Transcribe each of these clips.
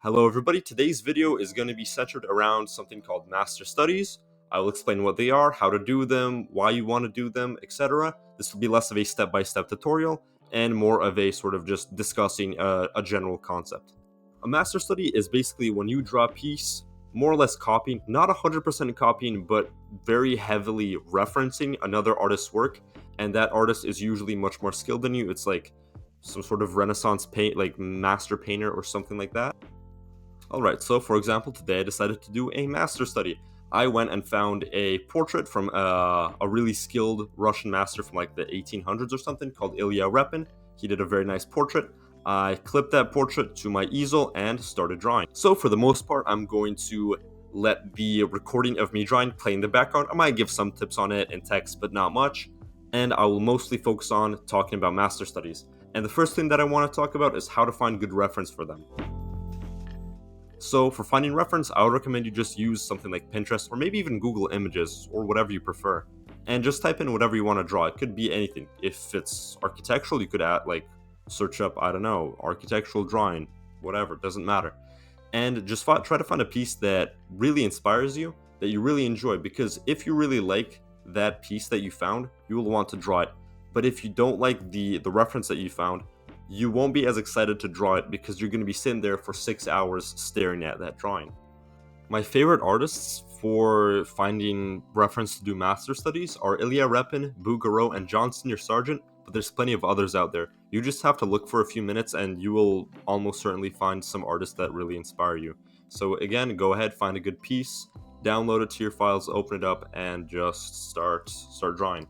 Hello everybody, today's video is going to be centered around something called Master Studies. I will explain what they are, how to do them, why you want to do them, etc. This will be less of a step-by-step tutorial and more of a sort of just discussing a general concept. A Master Study is basically when you draw a piece, more or less copying, not 100% copying, but very heavily referencing another artist's work, and that artist is usually much more skilled than you. It's like some sort of Renaissance paint, like master painter or something like that. Alright, so for example, today I decided to do a master study. I went and found a portrait from a really skilled Russian master from like the 1800s or something called Ilya Repin. He did a very nice portrait. I clipped that portrait to my easel and started drawing. So for the most part, I'm going to let the recording of me drawing play in the background. I might give some tips on it in text, but not much. And I will mostly focus on talking about master studies. And the first thing that I want to talk about is how to find good reference for them. So for finding reference, I would recommend you just use something like Pinterest or maybe even Google Images or whatever you prefer. And just type in whatever you want to draw. It could be anything. If it's architectural, you could add search up, I don't know, architectural drawing, whatever, it doesn't matter. And just try to find a piece that really inspires you, that you really enjoy, because if you really like that piece that you found, you will want to draw it. But if you don't like the reference that you found, you won't be as excited to draw it because you're going to be sitting there for 6 hours staring at that drawing. My favorite artists for finding reference to do master studies are Ilya Repin, Bouguereau, and John Senior Sargent, but there's plenty of others out there. You just have to look for a few minutes and you will almost certainly find some artists that really inspire you. So again, go ahead, find a good piece, download it to your files, open it up, and just start drawing.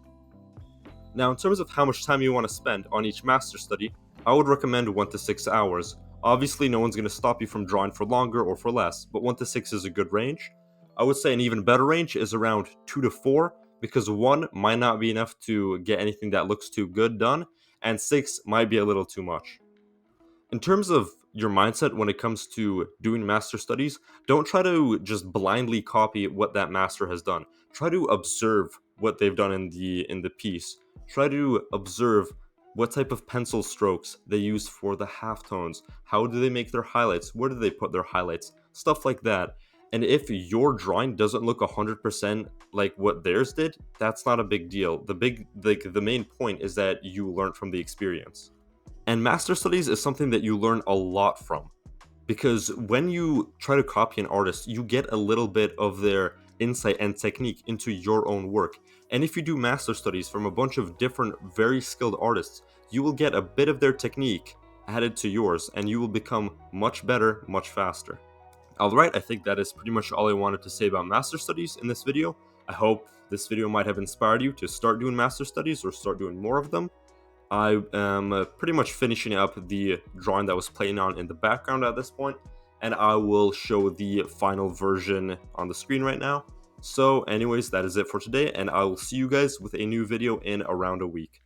Now, in terms of how much time you want to spend on each master study, I would recommend 1 to 6 hours. Obviously, no one's going to stop you from drawing for longer or for less, but 1 to 6 is a good range. I would say an even better range is around 2 to 4, because 1 might not be enough to get anything that looks too good done, and 6 might be a little too much. In terms of your mindset when it comes to doing master studies, don't try to just blindly copy what that master has done. Try to observe what they've done in the piece. Try to observe what type of pencil strokes they use for the halftones. How do they make their highlights? Where do they put their highlights? Stuff like that. And if your drawing doesn't look 100% like what theirs did, that's not a big deal. The main point is that you learned from the experience. And master studies is something that you learn a lot from, because when you try to copy an artist, you get a little bit of their insight and technique into your own work. And if you do master studies from a bunch of different, very skilled artists, you will get a bit of their technique added to yours, and you will become much better, much faster. Alright, I think that is pretty much all I wanted to say about master studies in this video. I hope this video might have inspired you to start doing master studies or start doing more of them. I am pretty much finishing up the drawing that was playing on in the background at this point, and I will show the final version on the screen right now. So anyways, that is it for today, and I will see you guys with a new video in around a week.